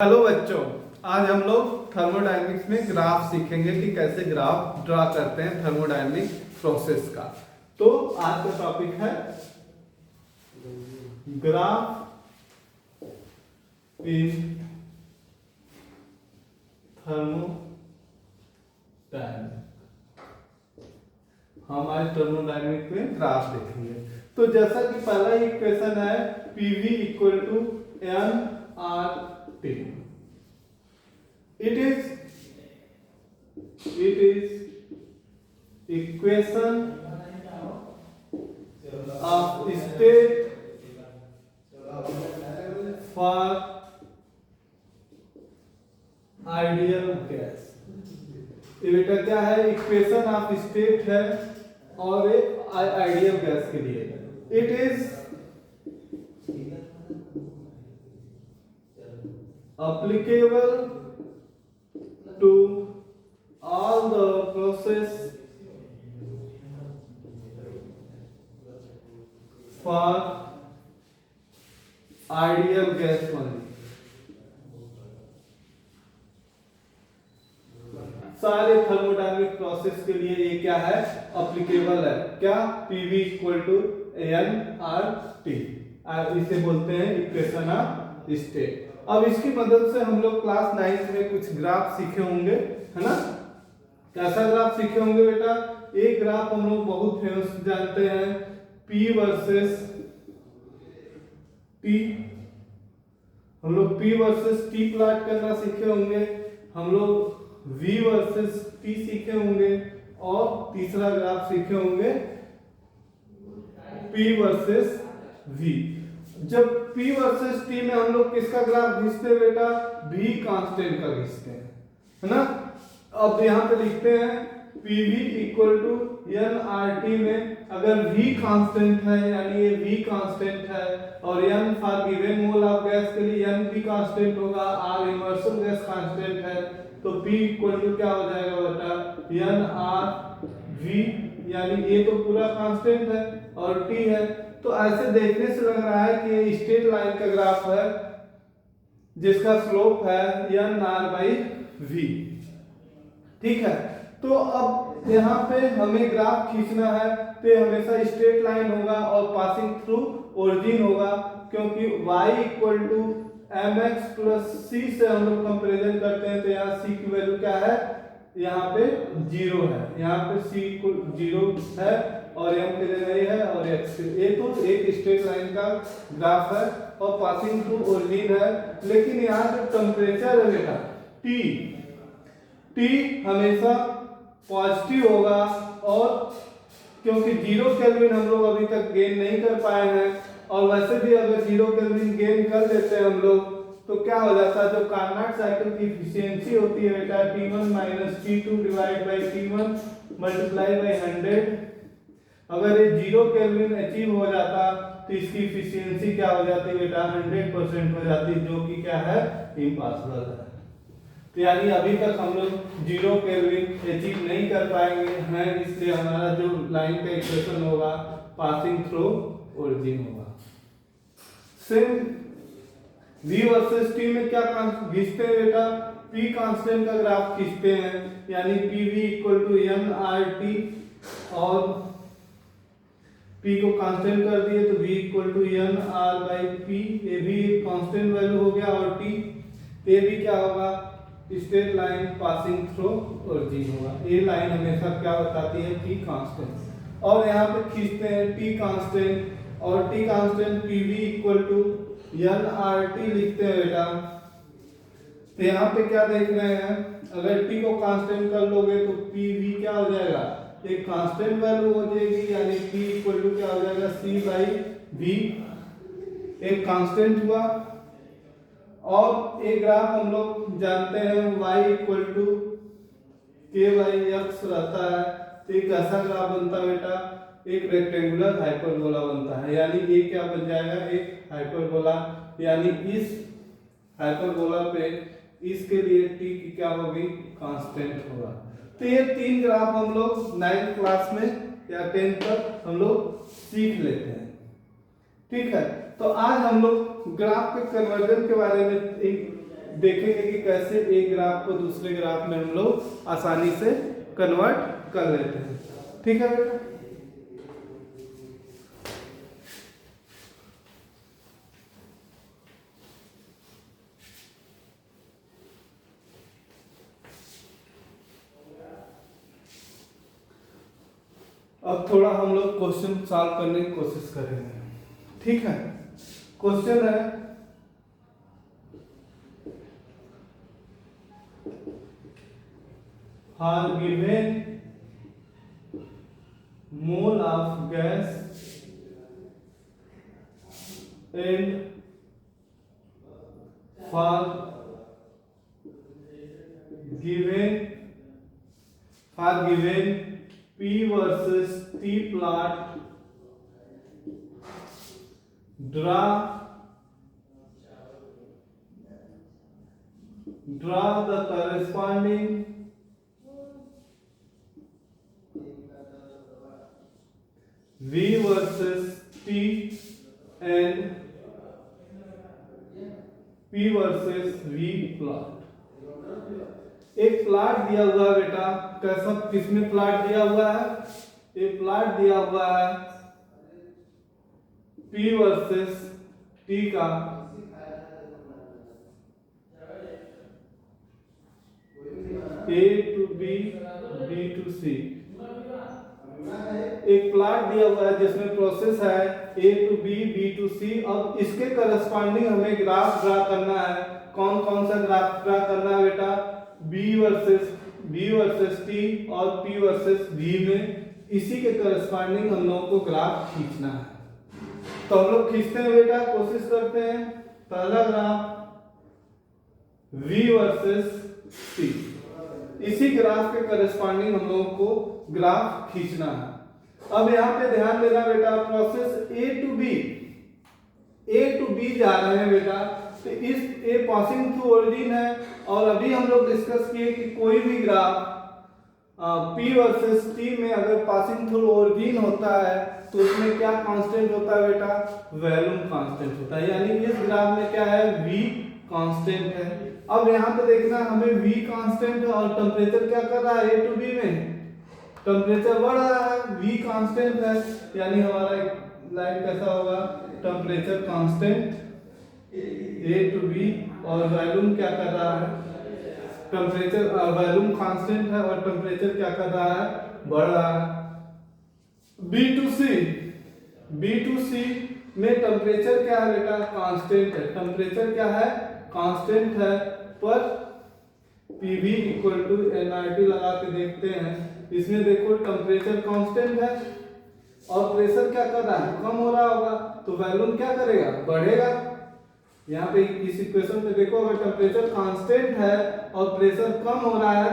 Hello बच्चों, आज हम लोग थर्मोडायनेमिक्स में ग्राफ सीखेंगे कि कैसे ग्राफ ड्रा करते हैं थर्मोडायनेमिक प्रोसेस का। तो आज का टॉपिक है ग्राफ इन थर्मोडायनेमिक। हम आज थर्मोडायनेमिक में ग्राफ देखेंगे। तो जैसा कि पहला इक्वेशन है PV equal to nRT। It is equation of state for ideal gas। ये बेटा क्या है? इक्वेशन ऑफ स्टेट है और एक आइडियल गैस के लिए। It is applicable to all the process for ideal gas only। सारे थर्मोडायनेमिक प्रोसेस के लिए ये क्या है? अप्लीकेबल है। क्या? PV equal to nRT। इसे बोलते हैं इक्वेशन ऑफ स्टेट। अब इसकी मदद से हम लोग क्लास 9 में कुछ ग्राफ सीखे होंगे, है ना? कैसा ग्राफ सीखे होंगे बेटा? एक ग्राफ हम लोग बहुत फेमस जानते हैं, P वर्सेस T। हम लोग P वर्सेस T प्लॉट करना सीखे होंगे। हम लोग V वर्सेस T सीखे होंगे और तीसरा ग्राफ सीखे होंगे P वर्सेस V। जब P वर्सेस T में हम लोग किसका ग्राफ खींचते हैं बेटा? V कांस्टेंट का खींचते हैं, है ना? अब यहाँ पे लिखते हैं PV इक्वल टू nRT में अगर V कांस्टेंट है, यानी ये V कांस्टेंट है और n for given mole of gas के लिए n भी कांस्टेंट होगा, R इमर्सल गैस कांस्टेंट है, तो P इक्वल टू क्या हो जाएगा बेटा? nRV, यानी ये तो पूरा कांस्टेंट है और T है। तो ऐसे देखने से लग रहा है कि ये स्ट्रेट लाइन का ग्राफ है जिसका स्लोप है nR/V। ठीक है, तो अब यहाँ पे हमें ग्राफ खींचना है तो हमेशा स्ट्रेट लाइन होगा और पासिंग थ्रू ओरिजिन होगा, क्योंकि y equal to mx plus c से हम लोग कंपैरिजन करते हैं तो यहाँ c की वैल्यू क्या है? यहाँ पे 0 है, यहाँ पे c इक्वल 0 है और m की जगह ये है और x। ये तो एक स्ट्रेट लाइन का ग्राफ है और पासिंग थ्रू ओरिजिन है। लेकिन यहाँ जो टेम्परेचर है बेटा T हमेशा पॉजिटिव होगा, और क्योंकि 0 केल्विन हम लोग अभी तक गेन नहीं कर पाए हैं, और वैसे भी अगर 0 केल्विन गेन कर लेते हैं हम लोग तो क्या हो जाता है? जो कार्नोट साइकिल की एफिशिएंसी होती है बेटा T1 - T2 divide by T1 multiply by 100। अगर ये 0 केल्विन अचीव हो जाता तो इसकी एफिशिएंसी क्या हो जाती बेटा? 100% हो जाती, जो कि क्या है? इम्पॉसिबल है। तो यानी अभी तक हम लोग 0 केल्विन अचीव नहीं कर पाएंगे हैं, इसलिए हमारा जो लाइन का इक्वेशन होगा पासिंग थ्रू ओरिजिन होगा। सेम V वर्सेस T में क्या खींचते हैं बेटा? P कांस्टेंट का ग्राफ खींचते हैं, यानी PV इक्वल टू nRT और P को कांस्टेंट कर दिए तो V इक्वल टू nR/P। ये भी कांस्टेंट वैल्यू हो गया और T ये भी क्या होगा? Straight line passing through origin होगा। ये लाइन हमेशा क्या बताती है? T constant. और यहाँ पे खींचते हैं T कांस्टेंट और T constant PV equal to nRT लिखते हैं बेटा। तो यहाँ पे क्या देख रहे हैं? अगर T को कांस्टेंट कर लोगे तो PV क्या हो जाएगा? एक कांस्टेंट वैल्यू हो जाएगी, यानी P इक्वल टू क्या हो जाएगा? C/V। एक कांस्टेंट हुआ। और एक ग्राफ हम लोग जानते हैं y इक्वल टू k/x रहता है, तो एक ऐसा ग्राफ बनता है बेटा, एक रेक्टेंगुलर हाइपरबोला बनता है, यानी ये क्या बन जाएगा? एक हाइपरबोला, यानी इस हाइपरबोला पे इसके लिए t की क्या होगी? कांस्टेंट होगा। तो ये 3 ग्राफ हम लोग 9th क्लास में या 10th तक हम लोग सीख लेते हैं। ठीक है, तो आज हम लोग ग्राफ के कन्वर्जन के बारे में एक देखेंगे कि कैसे एक ग्राफ को दूसरे ग्राफ में हम लोग आसानी से कन्वर्ट कर लेते हैं। ठीक है बेटा। अब थोड़ा हम लोग क्वेश्चन सॉल्व करने की कोशिश करेंगे। ठीक है। क्वेश्चन है are given mole of gas and for given P versus T plot, draw the corresponding V versus T and P versus V plot. एक प्लॉट दिया हुआ है बेटा, कैसा किसमें प्लॉट दिया हुआ है? एक प्लॉट दिया हुआ है P वर्सेस T का, A to B, B to C। एक प्लॉट दिया हुआ है जिसमें प्रोसेस है A to B, B to C। अब इसके करस्पॉन्डिंग हमें ग्राफ ड्रा करना है। कौन कौन सा ग्राफ ड्रा करना है बेटा? B वर्सेस T और P वर्सेस V में इसी के करस्पॉन्डिंग हम लोगों को ग्राफ खींचना है। तो हम लोग खींचते हैं बेटा, कोशिश करते हैं। पहला ग्राफ V वर्सेस T, इसी ग्राफ के करस्पॉन्डिंग हम लोगों को ग्राफ खींचना है। अब यहाँ पे ध्यान देना बेटा, प्रोसेस A टू B जा रहे हैं बेटा। तो इस A पासिंग थ्रू ओरिजिन है, और अभी हम लोग डिस्कस किए कि कोई भी ग्राफ P वर्सेस T में अगर पासिंग थ्रू ओरिजिन होता है तो उसमें क्या कांस्टेंट होता है बेटा? वॉल्यूम कांस्टेंट होता है। यानी इस ग्राफ में क्या है? V कांस्टेंट है। अब यहाँ पे देखना, हमें V कांस्टेंट है और टेम्परेचर क्या कर रहा है? A टू B में टेम्परेचर बढ़ रहा है, V कांस्टेंट है। यानी हमारा लाइन कैसा होगा? Temperature constant A to B, और वॉल्यूम क्या कर रहा है? टेम्परेचर वॉल्यूम कांस्टेंट है और टेम्परेचर क्या कर रहा है? बढ़ रहा है। B टू C में टेम्परेचर क्या है बेटा? कांस्टेंट है। टेम्परेचर क्या है? कांस्टेंट है। पर PV इक्वल टू nRT लगा के देखते हैं। इसमें देखो टेम्परेचर कांस्टेंट है और प्रेशर क्या कर रहा है? कम हो रहा होगा, तो वॉल्यूम क्या करेगा? बढ़ेगा। यहाँ पे इस इक्वेशन पे देखो, अगर टेम्परेचर कांस्टेंट है और प्रेशर कम हो रहा है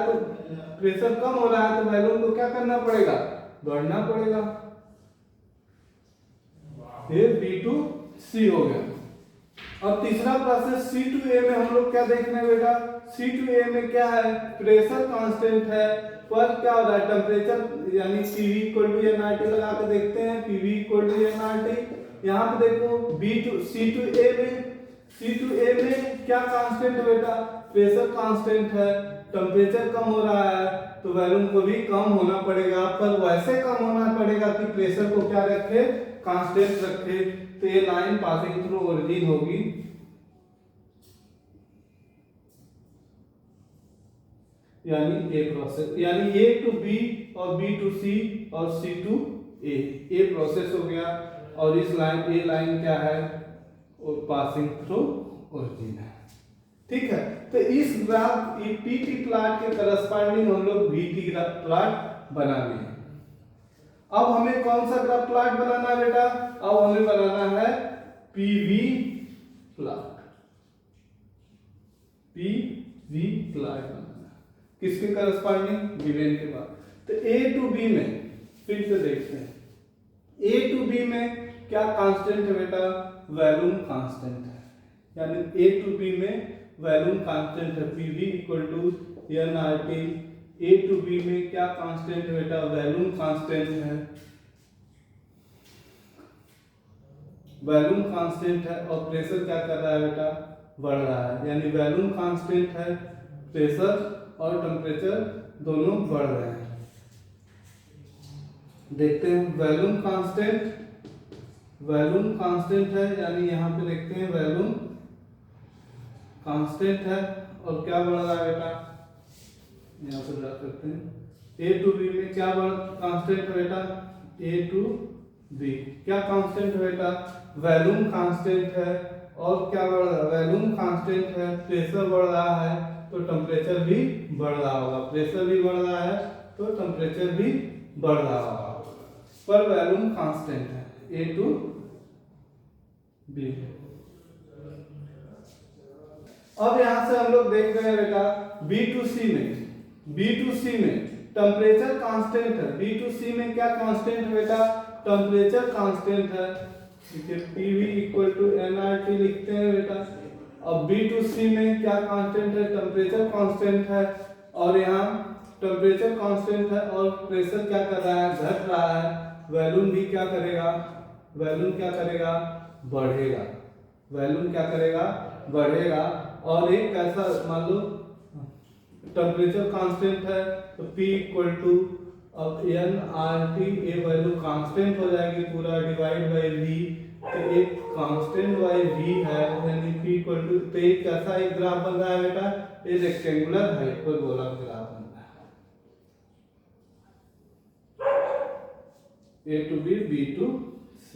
तो वॉल्यूम को क्या करना पड़ेगा? बढ़ना पड़ेगा। ये B टू C हो गया। अब तीसरा प्रोसेस C टू A में हम लोग क्या देखना है बेटा? C टू A में क्या है? प्रेशर कांस्टेंट है, पर क्या हो रहा है? टेम्परेचर, यानी PV इक्वल टू nRT लगा के देखते हैं। PV equal to nRT। यहाँ पे देखो C टू A में क्या कांस्टेंट है बेटा? प्रेशर कांस्टेंट है। टेम्परेचर कम हो रहा है तो वॉल्यूम को भी कम होना पड़ेगा, पर वैसे कम होना पड़ेगा कि प्रेशर को क्या रखे? कांस्टेंट रखे। तो ये लाइन पासिंग थ्रू ओरिजिन होगी। यानी A प्रोसेस, यानी A टू B और B टू C और C टू A प्रोसेस हो गया। और इस लाइन A लाइन क्या है? और पासिंग थ्रू ओरिजिन है। ठीक है। तो इस ग्राफ PT प्लॉट के करस्पॉन्डिंग हम लोग VT प्लॉट बना लिए। अब हमें कौन सा ग्राफ प्लॉट बनाना है बेटा? अब हमें बनाना है PV प्लॉट। PV प्लॉट बनाना है किसके करस्पॉन्डिंग? गिवन के बाद। तो A टू B में फिर से देखते हैं। A टू B में क्या कांस्टेंट है बेटा? वॉल्यूम कांस्टेंट है। यानी A टू B में वॉल्यूम कांस्टेंट है। PV equal to nRT। A to B में क्या कांस्टेंट है बेटा? वॉल्यूम कांस्टेंट है। वॉल्यूम कांस्टेंट है और प्रेशर क्या कर रहा है बेटा? बढ़ रहा है, यानी वॉल्यूम कांस्टेंट है, प्रेशर और टेम्परेचर दोनों बढ़ रहे हैं। देखते हैं वॉल्यूम कांस्टेंट है, यानी यहाँ पे देखते हैं वॉल्यूम कांस्टेंट है और क्या बढ़ रहा है बेटा, यहाँ पे ड्रा करते हैं ए टू बी में क्या कांस्टेंट है बेटा, ए टू बी क्या कांस्टेंट है बेटा, वॉल्यूम कांस्टेंट है और क्या बढ़ रहा है, वॉल्यूम कांस्टेंट है, प्रेशर बढ़ रहा है तो टेम्परेचर भी बढ़ रहा होगा, प्रेशर भी बढ़ रहा है तो टेम्परेचर भी बढ़ रहा होगा, पर वॉल्यूम कांस्टेंट है, ए टू बी। अब यहां से हम लोग देख रहे हैं बेटा बी टू सी में टेम्परेचर कांस्टेंट है, बी टू सी में क्या कांस्टेंट है बेटा, टेम्परेचर कांस्टेंट है, ठीक है, पीवी इक्वल टू एनआरटी लिखते हैं बेटा। अब बी टू सी में क्या कांस्टेंट है, टेम्परेचर कांस्टेंट है और यहाँ टेम्परेचर कांस्टेंट है और प्रेशर क्या कर रहा है, घट रहा है, वॉल्यूम भी क्या करेगा, वॉल्यूम क्या करेगा, बढ़ेगा, वॉल्यूम क्या करेगा, बढ़ेगा। और एक कैसा मान लो टेम्परेचर कांस्टेंट है तो P इक्वल टू अब एन आर टी, ए वैल्यू कांस्टेंट हो जाएगी पूरा डिवाइड बाय v, तो एक कांस्टेंट बाय v है, यानी P इक्वल टू, तो एक कैसा एक ग्राफ बन रहा है बेटा, ये रेक्टेंगुलर हाइपरबोला ग्राफ बन रहा है, A to B B to C।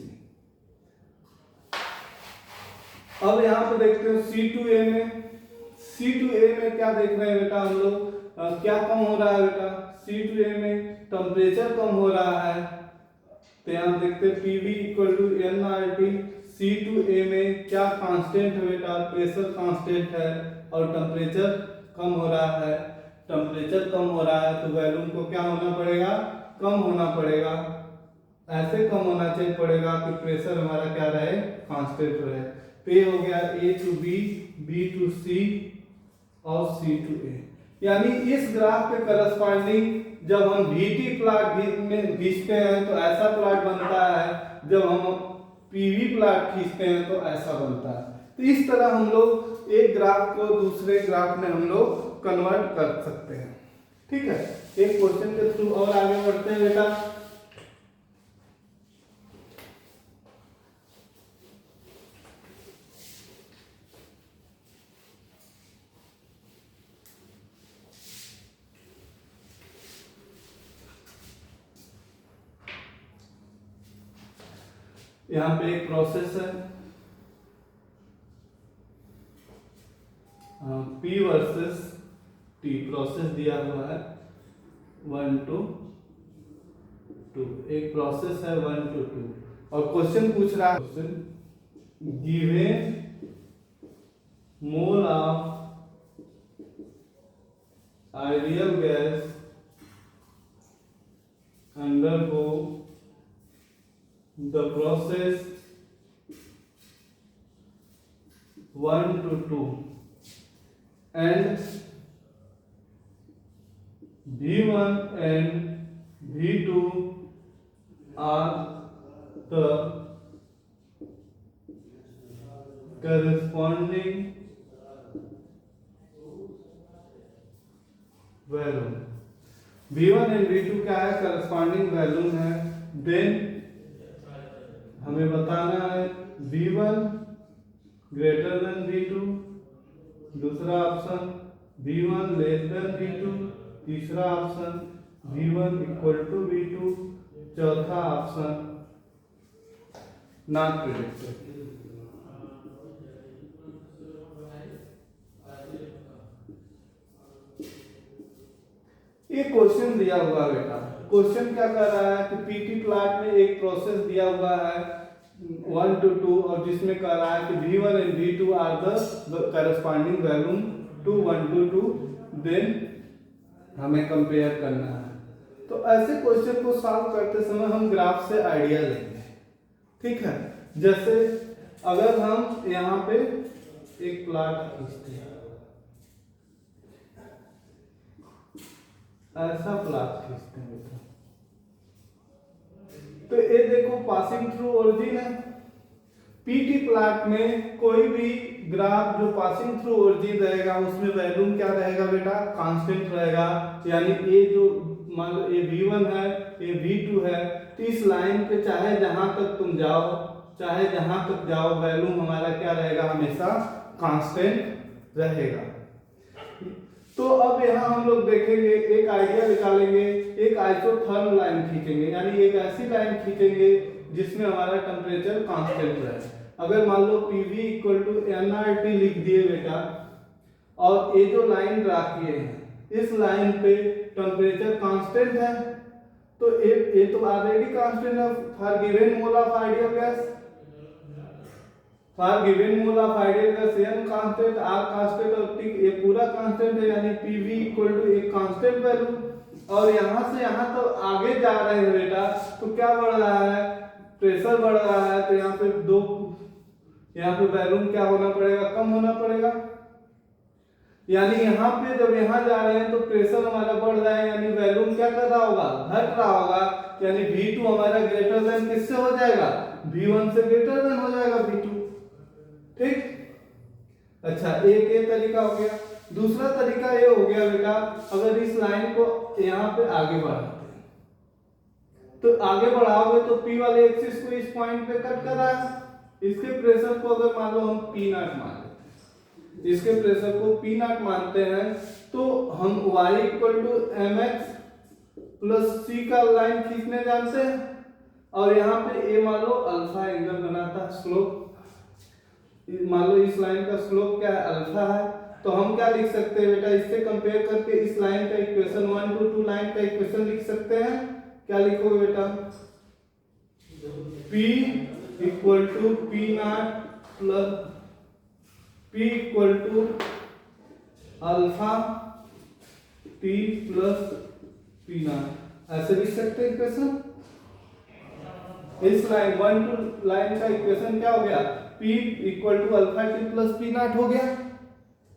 अब यहाँ पे देखते हैं C टू A में क्या देख रहे हैं बेटा हम लोग, क्या कम हो रहा है बेटा, C टू A में टेम्परेचर कम हो रहा है, तो यहाँ देखते हैं PV equal to nRT, C to A में क्या कांस्टेंट है बेटा, प्रेशर कांस्टेंट है और टेम्परेचर कम हो रहा है, टेम्परेचर कम हो रहा है तो वॉल्यूम को क्या होना पड़ेगा, कम होना पड़ेगा, ऐसे कम होना चाहिए पड़ेगा कि प्रेशर हमारा क्या रहे, कांस्टेंट रहे। तो ये हो गया A to B, B to C और C टू A। यानी इस ग्राफ के करस्पॉन्डिंग जब हम VT प्लॉट में खींचते हैं तो ऐसा प्लॉट बनता है, जब हम PV प्लॉट खींचते हैं तो ऐसा बनता है। तो इस तरह हम लोग एक ग्राफ को दूसरे ग्राफ में हम लोग कन्वर्ट कर सकते हैं, ठीक है। एक क्वेश्चन के थ्रू और आगे बढ़ते हैं बेटा। यहाँ पे एक प्रोसेस है, P वर्सेस T प्रोसेस दिया हुआ है 1 to 2, एक प्रोसेस है 1 to 2 और क्वेश्चन पूछ रहा है, given mole of ideal gas undergo the process 1 to 2 and V1 and V2 are the corresponding volume, V1 and V2 क्या है, करस्पॉन्डिंग वैल्यूम है। देन हमें बताना है V1 ग्रेटर देन V2, दूसरा option V1 less than V2, तीसरा option V1 equal to V2, चौथा epsilon naught predicted. ये क्वेश्चन दिया हुआ बेटा, क्वेश्चन क्या कर रहा है कि पीटी प्लॉट में एक प्रोसेस दिया हुआ है 1 to 2 और जिसमें कह रहा है कि V1 and V2 are the corresponding volume to 1 to 2, then हमें कंपेयर करना है। तो ऐसे क्वेश्चन को सॉल्व करते समय हम ग्राफ से आइडिया लेंगे, ठीक है। जैसे अगर हम यहाँ पे एक प्लॉट खींचते हैं, ऐसा प्लॉट खींचते हैं बेटा, तो ये देखो पासिंग थ्रू ओरिजिन है, पीटी प्लॉट में कोई भी ग्राफ जो पासिंग थ्रू ओरिजिन रहेगा उसमें वैल्यू क्या रहेगा बेटा, कांस्टेंट रहेगा। यानी ये जो मान लो ये v1 है, ये v2 है, तो इस लाइन पे चाहे जहां तक तुम जाओ, चाहे जहां तक जाओ, वैल्यू हमारा क्या रहेगा, हमेशा कांस्टेंट रहेगा। तो अब यहाँ हम लोग देखेंगे, एक आइडिया निकालेंगे, एक आइसोथर्म लाइन खींचेंगे, यानी एक ऐसी लाइन खींचेंगे जिसमें हमारा टेम्परेचर कांस्टेंट रहे। अगर मान लो PV इक्वल टू nRT लिख दिए बेटा, और ये जो लाइन ड्रा किए हैं इस लाइन पे टेम्परेचर कांस्टेंट है, तो ये तो ऑलरेडी कांस्टेंट है for given mole of ideal gas, for given mole of ideal gas n constant, r constant और t ये पूरा कांस्टेंट है, यानी PV इक्वल टू एक कांस्टेंट वैल्यू। और यहाँ से यहाँ तो आगे जा रहे हैं बेटा, तो क्या बढ़ रहा है, प्रेशर बढ़ रहा है, तो यहाँ पे यहाँ पे वैल्यू क्या होना पड़ेगा, कम होना पड़ेगा। यानी यहाँ पे जब यहाँ जा रहे हैं तो प्रेशर हमारा बढ़ रहा है, यानी वैल्यू क्या कर रहा होगा, घट रहा होगा। यानी V2 हमारा ग्रेटर देन किससे हो जाएगा, V1 से ग्रेटर देन हो जाएगा V2। ठीक, अच्छा एक ये तरीका हो गया। दूसरा तरीका ये हो गया बेटा, अगर इस लाइन को यहाँ पे आगे बढ़ाते हैं, तो आगे बढ़ाओगे तो P वाले एक्सिस को इस पॉइंट पे कट कर रहा है। इसके प्रेशर को अगर मान लो हम P0 मान लेते हैं, इसके प्रेशर को P0 मानते हैं, तो हम y equal to mx plus c का लाइन खींचने जानते हैं, और यहाँ पे a मान लो अल्फा एंगल बनाता है, स्लोप मान लो इस लाइन का स्लोप क्या है, अल्फा है। तो हम क्या लिख सकते हैं बेटा, इससे कंपेयर करके इस लाइन का इक्वेशन 1 to 2 लाइन का इक्वेशन लिख सकते हैं। क्या लिखोगे बेटा, P equal to P0 plus P equal to alpha T plus P0, ऐसे लिख सकते हैं इक्वेशन। इस लाइन 1 to लाइन का इक्वेशन क्या हो गया, P equal to alpha T plus P0 हो गया।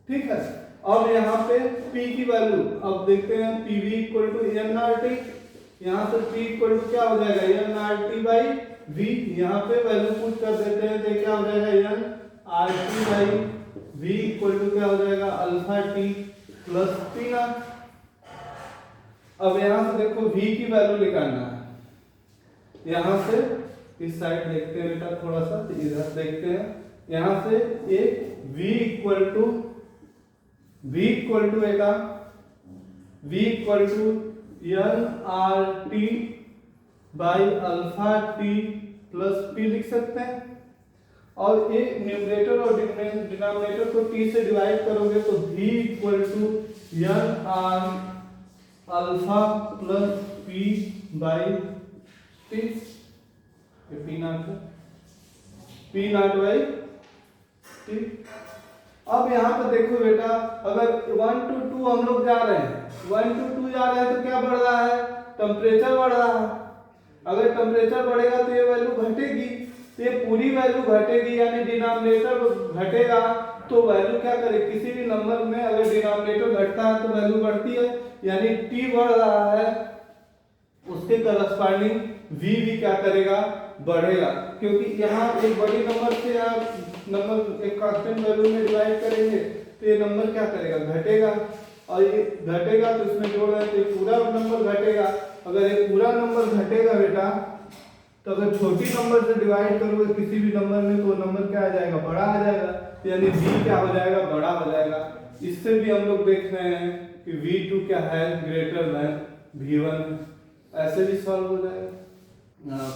ठीक है, और यहाँ पे P की वैल्यू अब देखते हैं, PV इक्वल टू nRT, यहाँ से P इक्वल टू क्या हो जाएगा, nRT बाई V, यहाँ पे वैल्यू पुट कर देते हैं, तो क्या हो जाएगा, nRT by V equal to क्या हो जाएगा, अल्फा T प्लस P0। अब यहाँ से देखो V की वैल्यू निकालना है, यहाँ से इस साइड देखते हैं बेटा, थोड़ा सा इधर देखते हैं, यहाँ से एक V इक्वल टू बेटा V equal to nRT by alpha T plus P लिख सकते हैं। और ये न्यूमरेटर और डिनोमिनेटर को T से डिवाइड करोगे तो V equal to nR alpha plus P by T, P0 by T। अब यहाँ पे देखो बेटा, अगर 1 to 2 हम लोग जा रहे हैं, 1 to 2 जा रहे हैं, तो क्या बढ़ रहा है, टेम्परेचर बढ़ रहा है। अगर टेम्परेचर बढ़ेगा तो ये वैल्यू घटेगी, तो ये पूरी वैल्यू घटेगी, यानी डिनोमिनेटर घटेगा, तो वैल्यू क्या करे, किसी भी नंबर में अगर डिनोमिनेटर घटता है तो वैल्यू बढ़ती है, यानी T बढ़ रहा है, उसके करस्पॉन्डिंग V भी क्या करेगा, बढ़ेगा। क्योंकि यहाँ एक बड़ी नंबर से आप नंबर एक कांस्टेंट वैल्यू में डिवाइड करेंगे तो ये नंबर क्या करेगा, घटेगा, और ये घटेगा तो इसमें जोड़ है तो ये पूरा नंबर घटेगा। अगर ये पूरा नंबर घटेगा बेटा, तो अगर छोटी नंबर से डिवाइड करोगे किसी भी नंबर में, तो वो नंबर क्या आ जाएगा, बड़ा आ जाएगा, यानी V क्या हो जाएगा, बड़ा हो जाएगा। इससे भी हम लोग देख रहे हैं कि V2 क्या है, ग्रेटर देन V1, ऐसे भी सॉल्व हो जाएगा।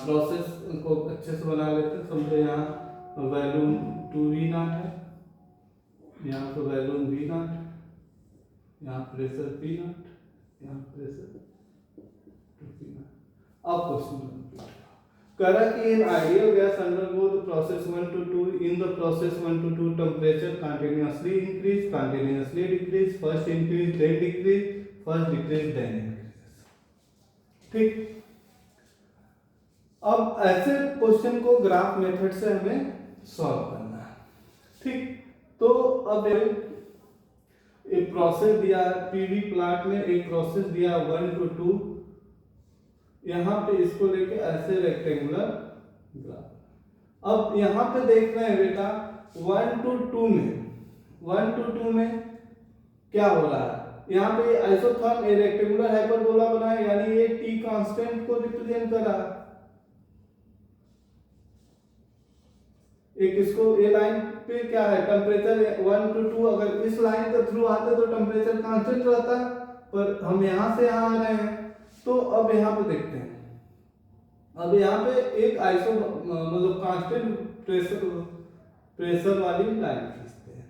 प्रोसेस को अच्छे से बना लेते हैं, समझो यहाँ वैल्यू 2V0 है, यहाँ पे वैल्यू V0, यहाँ प्रेशर P0, यहाँ प्रेशर 2P0। अब क्वेश्चन कह रहा कि in ideal gas undergo the process 1 to 2, in the process 1 to 2 temperature continuously increase, continuously decrease, first increase then decrease, first decrease then increase. ठीक, अब ऐसे question को ग्राफ मेथड से हमें सॉल्व करना है। ठीक, तो अब एक प्रोसेस दिया है, पीवी प्लॉट में एक प्रोसेस दिया 1 to 2, यहाँ पे इसको लेके ऐसे रेक्टेंगुलर ग्राफ, अब यहाँ पे देख रहे हैं बेटा 1 to 2 में क्या हो रहा है, यहाँ पे आइसोथर्म ए रेक्टेंगुलर हाइपरबोला बना है, यानी ये t कांस्टेंट को रिप्रेजेंट कर रहा है। एक इसको ए लाइन पे क्या है टेम्परेचर 1 to 2, अगर इस लाइन के थ्रू आते तो टेम्परेचर कांस्टेंट रहता, पर हम यहाँ से यहाँ आ रहे हैं। तो अब यहाँ पे देखते हैं, अब यहाँ पे एक आइसो मतलब कांस्टेंट प्रेशर वाली लाइन खींचते हैं।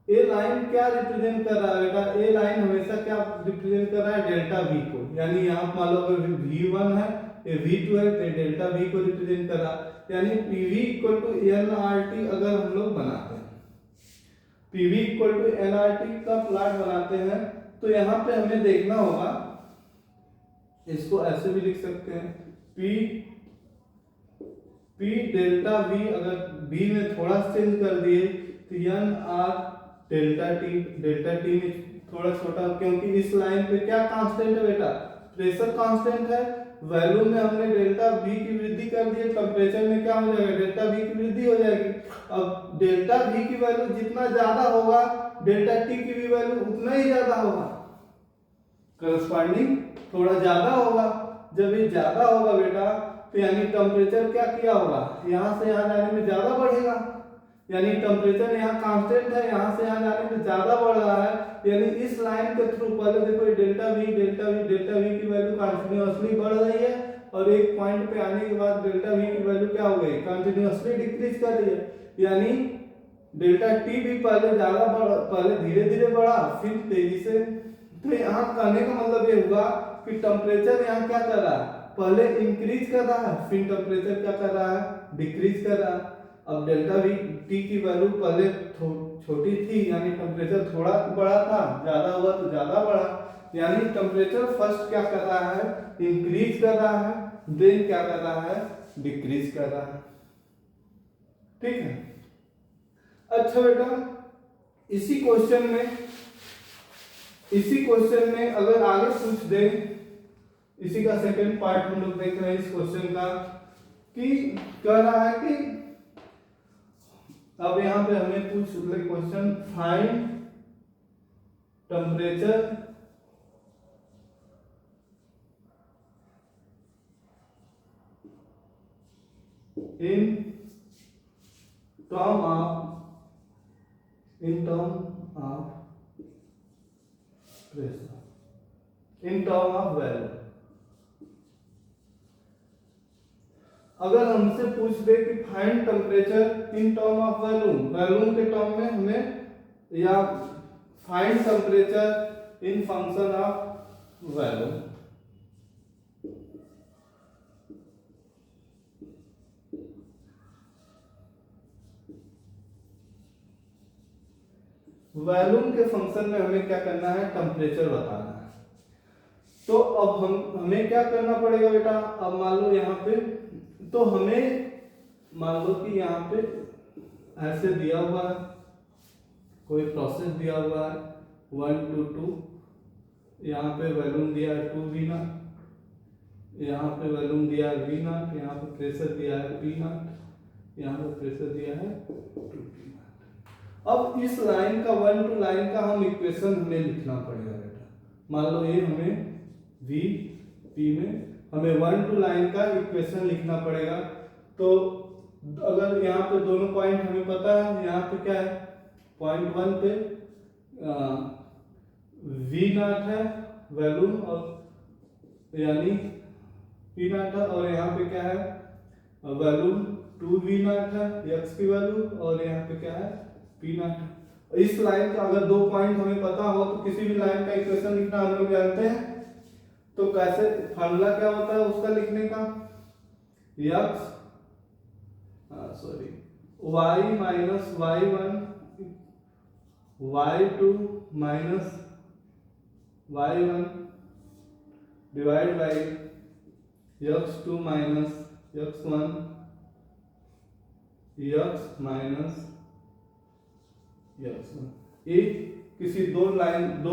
ए लाइन क्या रिप्रेजेंट कर रहा है बेटा, ए लाइन हमेशा क्या रिप्रेजेंट कर रहा है, डेल्टा वी को, यानी यहाँ मान लो अगर V1 है, ये V2 है, तो डेल्टा वी को रिप्रेजेंट कर रहा है, यानी PV इक्वल टू nRT अगर हम लोग बनाते हैं, PV इक्वल टू nRT का प्लॉट बनाते हैं, तो यहाँ पे हमें देखना होगा, इसको ऐसे भी लिख सकते हैं, P डेल्टा V, अगर B में थोड़ा चेंज कर दिए तो nR डेल्टा टी में थोड़ा छोटा, क्योंकि इस लाइन पे क्या कांस्टेंट है बेटा, प्रेशर कांस्टेंट है। वैल्यू में हमने डेल्टा V की वृद्धि कर दी, टेम्परेचर में क्या हो जाएगा, डेल्टा V की वृद्धि हो जाएगी। अब डेल्टा V की वैल्यू जितना ज्यादा होगा, डेल्टा T की भी वैल्यू उतना ही ज्यादा होगा, करस्पॉन्डिंग थोड़ा ज्यादा होगा। जब ये ज्यादा होगा बेटा, तो यानी टेम्परेचर क्या किया होगा, यहाँ से यहाँ जाने में ज्यादा बढ़ेगा, यानी टेम्परेचर यहाँ कांस्टेंट है, यहाँ से यहाँ जाने में ज्यादा बढ़ रहा है, यानी इस लाइन के थ्रू पहले देखो डेल्टा वी की वैल्यू कंटिन्यूअसली बढ़ रही है, और एक पॉइंट पे आने के बाद डेल्टा वी की वैल्यू क्या हो गई, कंटिन्यूअसली डिक्रीज कर रही है, यानी डेल्टा टी भी पहले धीरे धीरे बढ़ा, फिर तेजी से। तो यहाँ कहने का मतलब ये हुआ कि टेम्परेचर यहाँ क्या कर रहा है, पहले इंक्रीज कर रहा है, फिर टेम्परेचर क्या कर रहा है, डिक्रीज कर रहा है। अब डेल्टा वी टी की वैल्यू पहले छोटी थी, यानी टेम्परेचर थोड़ा बड़ा था, ज्यादा हुआ तो ज्यादा बढ़ा, यानी टेम्परेचर फर्स्ट क्या कर रहा है, इंक्रीज कर रहा है, देन क्या कर रहा है, डिक्रीज कर रहा है। ठीक है, अच्छा बेटा, इसी क्वेश्चन में अगर आगे पूछ दे, इसी का सेकंड पार्ट हम लोग देख रहे हैं इस क्वेश्चन का, कि कह रहा है कि अब यहाँ पे हमें पूछ ले question, find temperature in term of value। अगर हमसे पूछ दे कि find temperature in term of volume के टर्म में हमें, या find temperature in function of volume, volume के फंक्शन में हमें क्या करना है, टेम्परेचर बताना है। तो अब हमें क्या करना पड़ेगा बेटा, अब मान लो यहाँ पे, तो हमें मान लो कि यहाँ पे ऐसे दिया हुआ है, कोई प्रोसेस दिया हुआ है 1 to 2, यहाँ पे वैल्यूम दिया है 2V0, यहाँ पे वैल्यूम दिया है V0, यहाँ पे प्रेशर दिया है P0, यहाँ पे प्रेशर दिया है 2P0। अब इस लाइन का 1 to लाइन का हम इक्वेशन हमें लिखना पड़ेगा बेटा, मान लो ये हमें VP में हमें 1 to लाइन का इक्वेशन लिखना पड़ेगा। तो अगर यहाँ पे दोनों पॉइंट हमें पता है, यहाँ पे क्या है, पॉइंट 1 पे V0 है वैल्यूम, और यानी P0 है, और यहाँ पे क्या है, वैल्यूम 2V0 है x की वैल्यू, और यहाँ पे क्या है, P0। इस लाइन का अगर दो पॉइंट हमें पता हो, तो किसी भी लाइन का इक्वेशन लिखना हम लोग जानते हैं। तो कैसे, फार्मूला क्या होता है उसका लिखने का, y minus y1 y2 minus y1 divide by x2 minus x1 x minus x1। ये किसी दो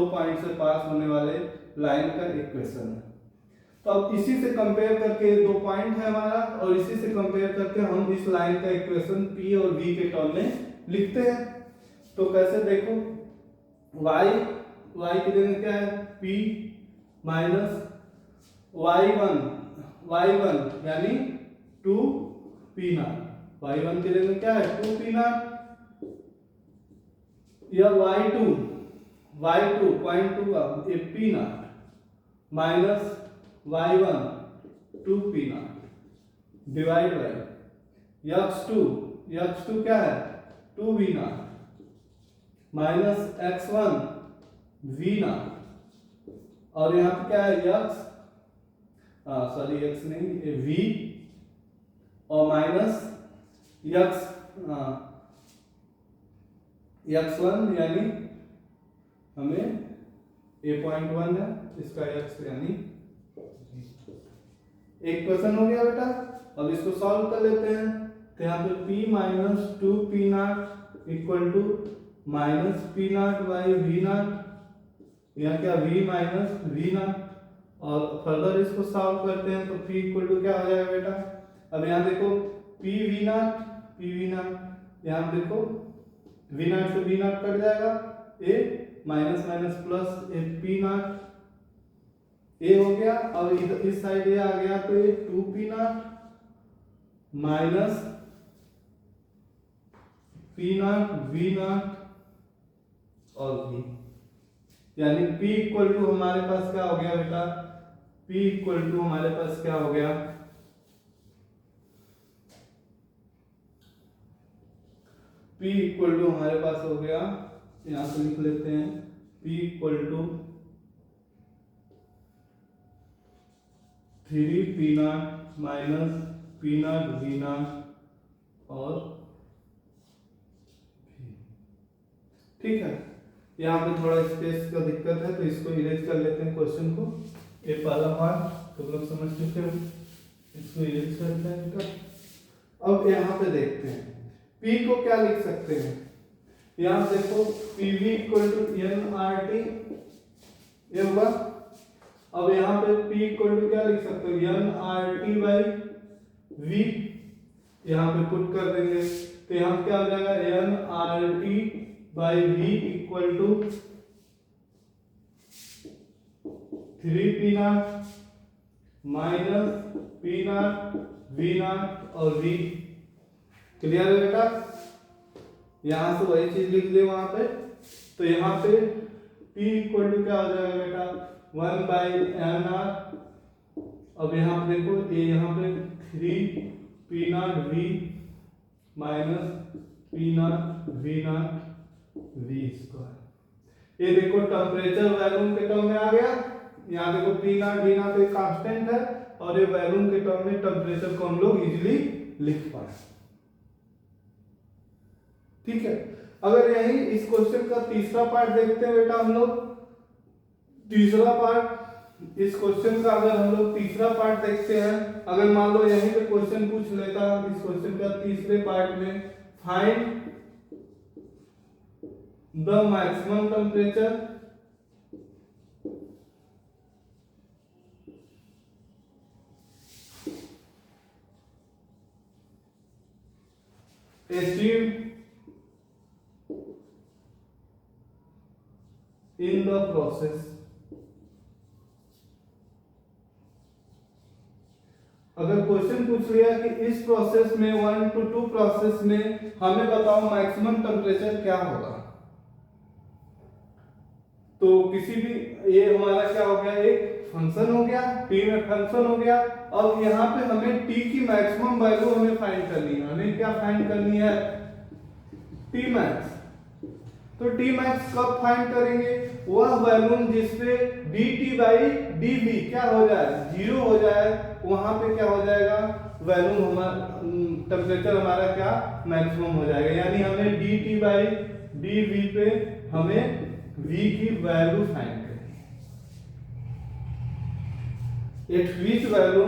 पॉइंट से पास होने वाले लाइन का इक्वेशन है। तो अब इसी से कंपेयर करके 2 पॉइंट है हमारा, और इसी से कंपेयर करके हम इस लाइन का इक्वेशन p और v के टर्म में लिखते हैं। तो कैसे देखो, y की जगह क्या है, p माइनस y1 यानी 2p0, y1 की जगह क्या है 2p0, या y2 पॉइंट 2 का p0 minus y1 2p0 divide by x2 क्या है 2v0 माइनस x1 v0, और यहाँ पे क्या है x नहीं v, और माइनस x1 यानी हमें a.1 है, इसका x यानी एक क्वेश्चन हो गया बेटा। अब इसको सॉल्व कर लेते हैं। तो यहाँ पे p minus 2p0 equal to minus p0 by v0, यहाँ क्या v माइनस v0, और फर्दर इसको सॉल्व करते हैं तो p इक्वल टू क्या हो जाएगा बेटा। अब यहाँ देखो p v0, यहाँ देखो v0 से v0 कट जाएगा, a minus minus plus a p0 a हो गया। अब इधर इस साइड ये आ गया तो ये 2p0 माइनस p0 v0 और v, यानी p इक्वल टू हमारे पास क्या हो गया बेटा, p इक्वल टू हमारे पास क्या हो गया, p इक्वल टू हमारे पास हो गया, यहां से लिख लेते हैं p equal to 3p0 minus p0 v0 और v। ठीक है, यहाँ पे थोड़ा स्पेस का दिक्कत है तो इसको इरेज कर लेते हैं क्वेश्चन को। ये पहला पार्ट तो लोग समझ चुके हैं, इसको इरेज करते हैं बेटा। अब यहाँ पे देखते हैं p को क्या लिख सकते हैं, यहाँ देखो pv इक्वल टू nRT ये होगा। अब यहाँ पे p इक्वल टू क्या लिख सकते हो, nRT बाई v, यहाँ पे पुट कर देंगे तो यहाँ क्या हो जाएगा nRT by v equal to 3p0 minus p0 v0 और v। क्लियर है बेटा, यहां से वही चीज लिख दे वहां पे। तो यहाँ पे p इक्वल टू क्या हो जाएगा बेटा 1 बाई nr। अब यहाँ पे देखो ये यहाँ पे 3p0 v minus p0 v0 v square. ये देखो टेम्परेचर वैल्यूम के टर्म में आ गया, यहाँ देखो p0 v0 तो कांस्टेंट है, और ये वैल्यूम के टर्म में टेम्परेचर को हम लोग इजीली लिख पाए। ठीक है, अगर यही इस क्वेश्चन का तीसरा पार्ट देखते हैं बेटा हम लोग, तीसरा पार्ट इस क्वेश्चन का अगर हम लोग तीसरा पार्ट देखते हैं, अगर मान लो यहीं पे क्वेश्चन पूछ लेता इस क्वेश्चन का तीसरे पार्ट में, find the maximum temperature achieved in the process। अगर क्वेश्चन पूछ लिया कि इस प्रोसेस में 1 to 2 प्रोसेस में हमें बताओ मैक्सिमम टेम्परेचर क्या होगा, तो किसी भी ये हमारा क्या हो गया, एक फंक्शन हो गया, t में फंक्शन हो गया। अब यहाँ पे हमें t की मैक्सिमम वैल्यू हमें फाइंड करनी है। हमें क्या फाइंड करनी है, t मैक्स। तो t मैक्स कब फाइंड करेंगे, वह वैल्यू जिसपे dt बाई dv क्या हो जाए, 0 हो जाए, वहां पे क्या हो जाएगा वैल्यू हमारा टेम्परेचर हमारा क्या मैक्सिमम हो जाएगा। यानी हमें dt बाई dv पे हमें v की वैल्यू फाइंड करनी है, eight which value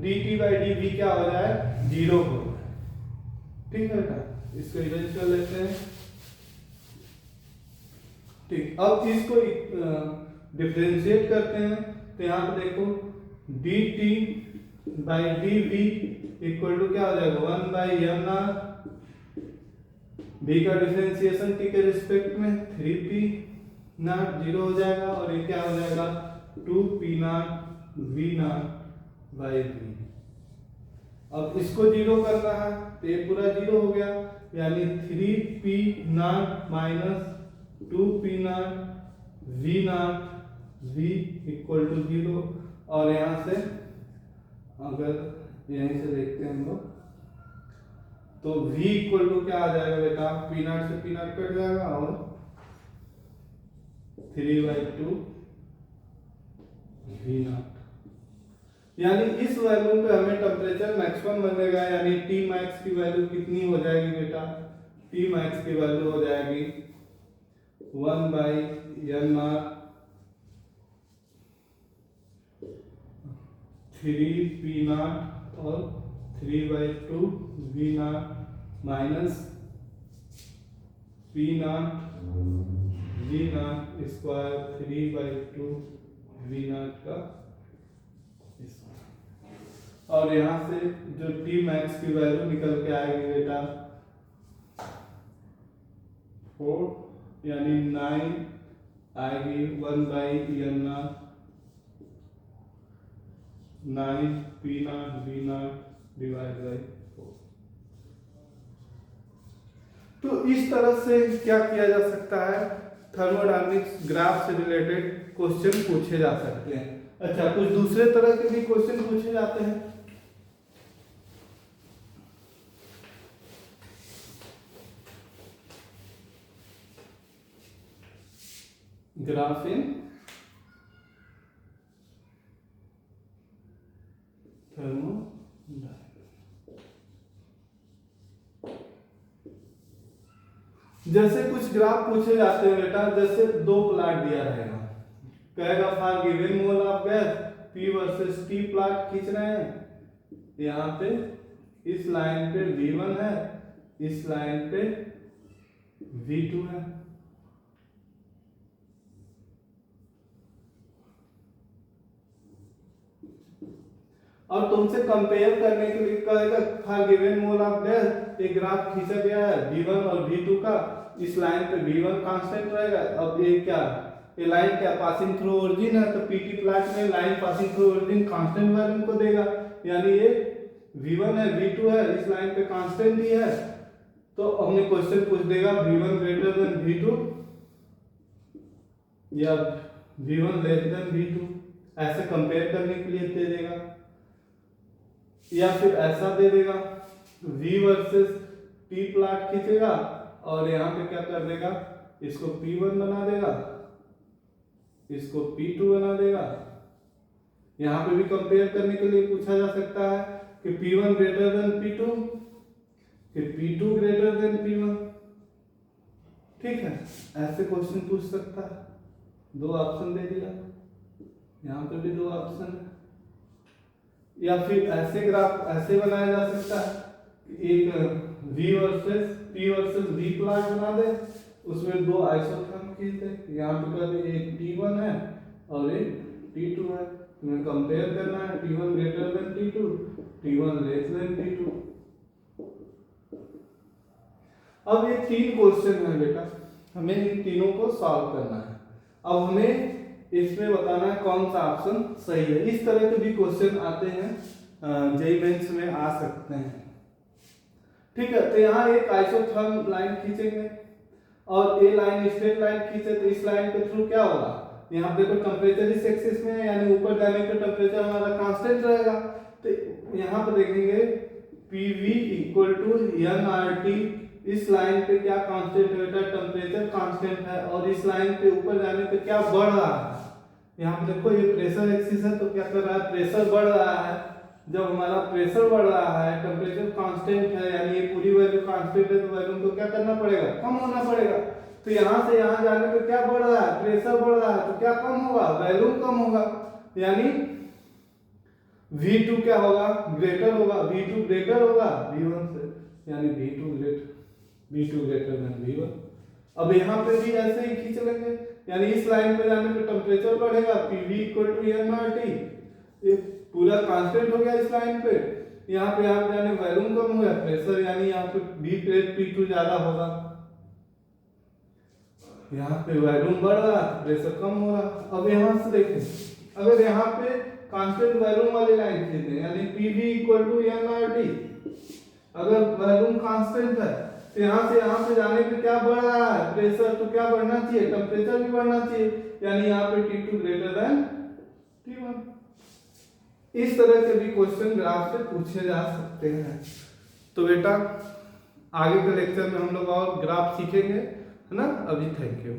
dt by dv क्या हो जाए 0 हो जाए। ठीक है बेटा, इसको इरेज कर लेते हैं। ठीक, अब इसको डिफरेंशिएट करते हैं। तो यहाँ पे देखो d t by d v equal to क्या हो जाएगा 1 बाई एन आर, बी का डिफरेंशिएशन टी के रिस्पेक्ट में 3p नॉट 0 हो जाएगा और ये क्या हो जाएगा 2p naught v not by v। अब इसको 0 करना है तो ये पूरा 0 हो गया, यानी 3p naught minus 2p naught v naught v equal to 0। और यहाँ से अगर यहीं से देखते हैं हम लोग तो v इक्वल टू क्या आ जाएगा बेटा, p नॉट से p नॉट कट जाएगा और 3/2 v नॉट। यानी इस वैल्यू पे हमें टेम्परेचर मैक्सिमम बनेगा, यानी T मैक्स की वैल्यू कितनी हो जाएगी बेटा, T मैक्स की वैल्यू हो जाएगी 1 by n are 3p not और 3/2 v not minus p naught v not square 3/2 v not का। और यहाँ से जो T मैक्स की वैल्यू निकल के आएगी बेटा 4 यानी 9 आएगी 1 by n r 9 p naught v naught divide by 4। तो इस तरह से क्या किया जा सकता है, थर्मोडायनामिक्स ग्राफ से रिलेटेड क्वेश्चन पूछे जा सकते हैं। अच्छा, कुछ दूसरे तरह के भी क्वेश्चन पूछे जाते हैं। ग्राफ इन थर्मोडायनामिक्स, जैसे कुछ ग्राफ पूछे जाते हैं बेटा, जैसे दो प्लॉट दिया रहेगा, कहेगा for given mole of gas P versus T plot खींच रहे हैं। यहाँ पे इस लाइन पे V1 है, इस लाइन पे V2 है। और तुमसे कंपेयर करने के लिए कहेगा for given mole of gas एक ग्राफ खींचा गया है V1 और V2 का, इस लाइन पे V1 कांस्टेंट रहेगा। अब ये क्या, ये लाइन क्या पासिंग थ्रू ओरिजिन है, तो पीटी प्लॉट में line passing through origin constant value को देगा, यानी ये V1 है V2 है, इस लाइन पे कांस्टेंट ही है। तो हमने क्वेश्चन पूछ देगा V1 ग्रेटर देन V2 या V1 लेस देन V2, ऐसे कंपेयर करने के लिए दे देगा। या फिर ऐसा दे देगा V वर्सेस T प्लॉट खींचेगा और यहाँ पे क्या कर देगा, इसको P1 बना देगा, इसको P2 बना देगा। यहाँ पे भी कंपेयर करने के लिए पूछा जा सकता है कि P1 ग्रेटर देन P2 कि P2 ग्रेटर देन P1। ठीक है, ऐसे क्वेश्चन पूछ सकता है। दो ऑप्शन दे दिया, यहाँ पे भी दो ऑप्शन है। या फिर ऐसे ग्राफ ऐसे बनाया जा सकता है, एक V versus P versus V plot बना दे, उसमें दो आइसोथर्म खींच दे। यहाँ पे कर दे एक T1 है और एक T2 है, तुम्हें कंपेयर करना है T1 greater than T2, T1 less than T2। अब ये तीन क्वेश्चन है बेटा, हमें इन तीनों को सॉल्व करना है। अब हमें इसमें बताना है कौन सा ऑप्शन सही है। इस तरह के भी क्वेश्चन आते हैं, जेईई मेंस में आ सकते हैं। ठीक है, तो यहाँ एक आइसोथर्म लाइन खींचेंगे और ये लाइन स्ट्रेट लाइन खींचे, तो इस लाइन के थ्रू क्या होगा, यहाँ देखो टेम्परेचर इस एक्सिस में है, यानी ऊपर जाने पे टेम्परेचर हमारा कांस्टेंट रहेगा। तो यहाँ पे देखेंगे PV इक्वल टू nRT, इस लाइन पे क्या कांस्टेंट है बेटा, टेम्परेचर कांस्टेंट है, और इस लाइन पे ऊपर जाने पे क्या बढ़ रहा है, यहाँ पे देखो ये प्रेशर एक्सिस है, तो क्या कर रहा है, प्रेशर बढ़ रहा है। जब हमारा प्रेशर बढ़ रहा है, टेम्परेचर कांस्टेंट है, यानी ये पूरी वैल्यू कांस्टेंट है, तो वैल्यू को क्या करना पड़ेगा, कम होना पड़ेगा। तो यहाँ से यहाँ जाने पे क्या बढ़ रहा है, प्रेशर बढ़ रहा है, तो क्या कम होगा, वैल्यू कम होगा, यानी V2 क्या होगा, ग्रेटर होगा, V2 ग्रेटर होगा V1 से, यानी V2 ग्रेटर देन V1। अब यहाँ पे भी ऐसे ही खींच लेंगे, यानी इस लाइन पे जाने पे टेम्परेचर बढ़ेगा, PV इक्वल टू nRT, ये पूरा कांस्टेंट हो गया इस लाइन पे। यहाँ पे आप जाने वॉल्यूम कम हुआ, प्रेशर यानी यहाँ पे बी प्लेट P2 ज्यादा होगा, यहाँ पे वॉल्यूम बढ़ रहा प्रेशर कम हो रहा। अब यहाँ से देखें, अगर यहाँ पे कांस्टेंट वॉल्यूम वाली लाइन खींचते यानी PV इक्वल टू NRT, अगर वॉल्यूम कांस्टेंट है तो यहाँ से जाने पे क्या बढ़ रहा है प्रेशर, तो क्या बढ़ना चाहिए, टेम्परेचर भी बढ़ना चाहिए, यानी यहाँ पे T2 ग्रेटर देन T1। इस तरह के भी क्वेश्चन ग्राफ से पूछे जा सकते हैं। तो बेटा आगे के लेक्चर में हम लोग और ग्राफ सीखेंगे, है ना। अभी थैंक यू।